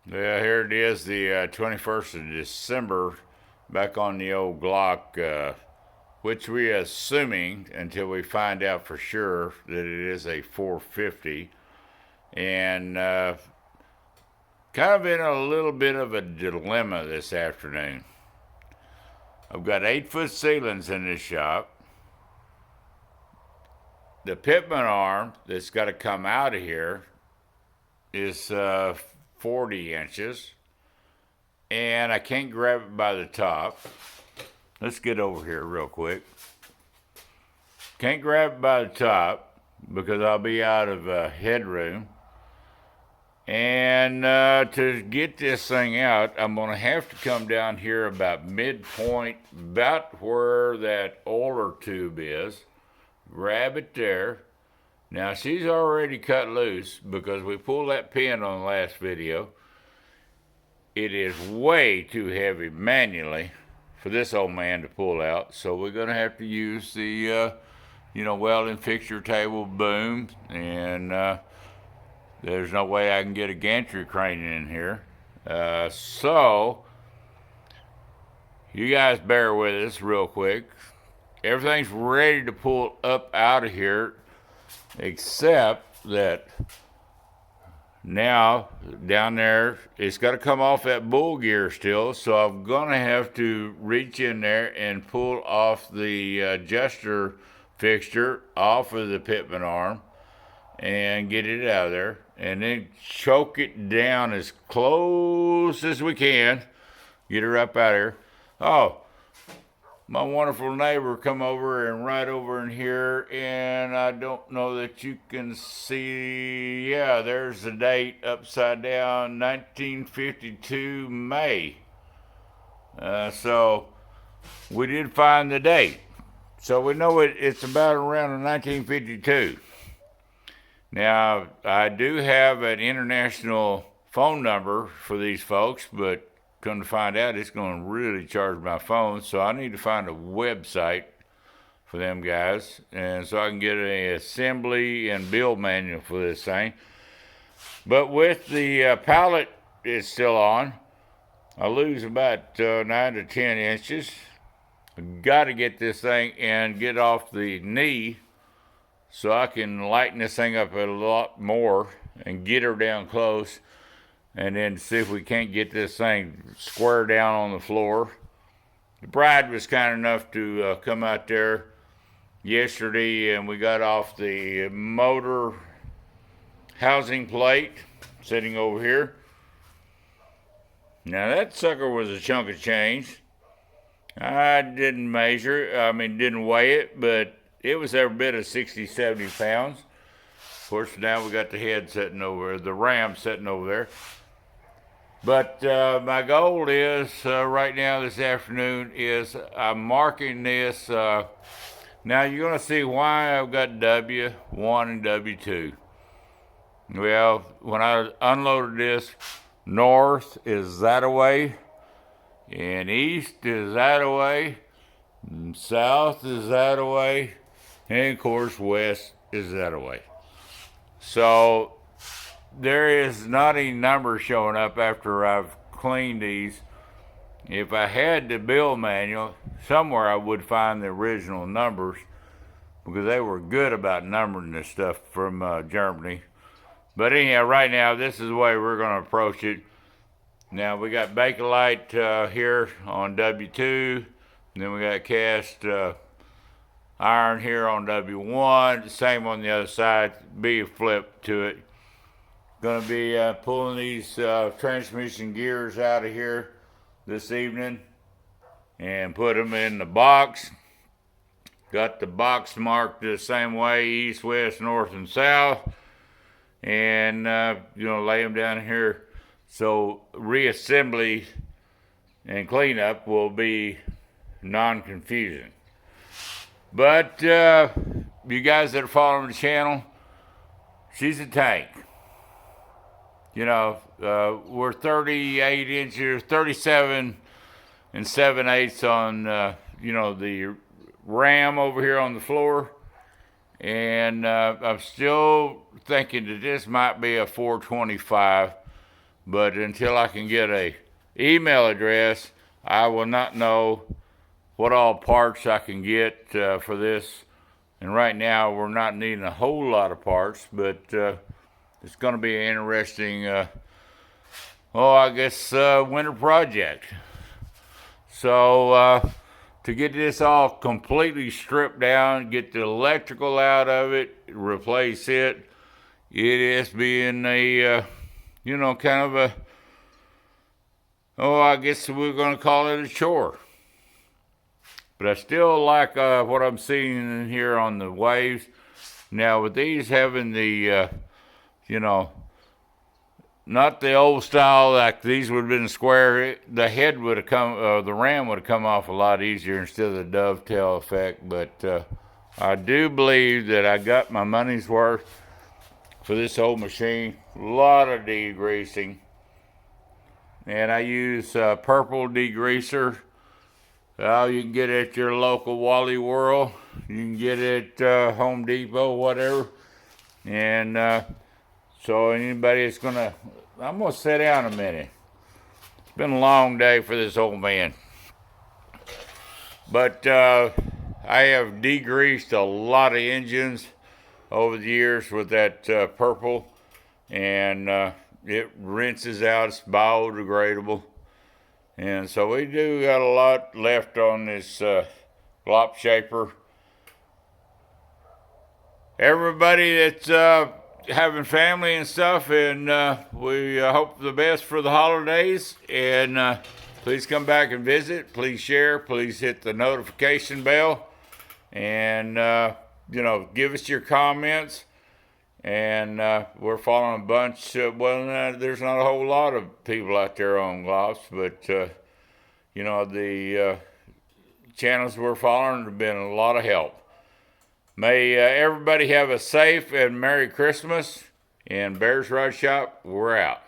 Yeah, here it is, the 21st of December, back on the old Glock, which we are assuming until we find out for sure that it is a 450. And kind of in a little bit of a dilemma this afternoon. I've got 8-foot ceilings in this shop. The pitman arm that's got to come out of here is 40 inches, and I can't grab it by the top. Let's get over here real quick. Can't grab it by the top because I'll be out of headroom. And to get this thing out, I'm going to have to come down here about midpoint, about where that oiler tube is. Grab it there. Now, she's already cut loose because we pulled that pin on the last video. It is way too heavy manually for this old man to pull out, so we're going to have to use the, welding fixture table boom, and there's no way I can get a gantry crane in here. So, you guys bear with us real quick. Everything's ready to pull up out of here, except that now down there it's got to come off that bull gear still, so I'm gonna have to reach in there and pull off the adjuster fixture off of the pitman arm and get it out of there, and then choke it down as close as we can, get her up out of here. Oh, my wonderful neighbor come over and right over in here, and I don't know that you can see. Yeah, there's the date upside down, 1952 May. So we did find the date, so we know it's about around 1952. Now, I do have an international phone number for these folks, but come to find out, it's going to really charge my phone, so I need to find a website for them guys, and so I can get an assembly and build manual for this thing. But with the pallet it's still on, I lose about 9 to 10 inches. Got to get this thing and get off the knee so I can lighten this thing up a lot more and get her down close, and then see if we can't get this thing square down on the floor. The bride was kind enough to come out there yesterday, and we got off the motor housing plate sitting over here. Now that sucker was a chunk of change. I didn't didn't weigh it, but it was every bit of 60, 70 pounds. Of course, now we got the head sitting over, the ram sitting over there. But my goal is right now this afternoon is I'm marking this. Now you're going to see why I've got W1 and W2. Well, when I unloaded this, north is that away, and east is that away, and south is that away, and of course west is that away. So there is not any number showing up after I've cleaned these. If I had the build manual, somewhere I would find the original numbers, because they were good about numbering this stuff from Germany. But anyhow, right now, this is the way we're going to approach it. Now, we got Bakelite here on W2, and then we got cast iron here on W1, same on the other side, be a flip to it. Going to be pulling these transmission gears out of here this evening and put them in the box. Got the box marked the same way, east, west, north, and south. And, lay them down here. So reassembly and cleanup will be non-confusing. But you guys that are following the channel, she's a tank. We're 38 inches, 37 and 7/8 on, the ram over here on the floor. And I'm still thinking that this might be a 425, But until I can get a email address, I will not know what all parts I can get for this. And right now, we're not needing a whole lot of parts, but it's going to be an interesting, I guess, winter project. So to get this all completely stripped down, get the electrical out of it, replace it, it is being a, kind of a, I guess we're going to call it a chore. But I still like what I'm seeing in here on the waves. Now with these having the, not the old style, like these would have been square, the head would have come, the ram would have come off a lot easier instead of the dovetail effect. But I do believe that I got my money's worth for this old machine. A lot of degreasing. And I use purple degreaser. You can get it at your local Wally World. You can get it at Home Depot, whatever. And so anybody that's gonna, I'm gonna sit down a minute. It's been a long day for this old man. But I have degreased a lot of engines over the years with that purple, and it rinses out. It's biodegradable. And so we do got a lot left on this Klopp shaper. Everybody that's having family and stuff, and we hope the best for the holidays. And please come back and visit. Please share. Please hit the notification bell. And, give us your comments. And we're following a bunch. There's not a whole lot of people out there on Glofs, but the channels we're following have been a lot of help. May everybody have a safe and Merry Christmas. And Bears Rod Shop, we're out.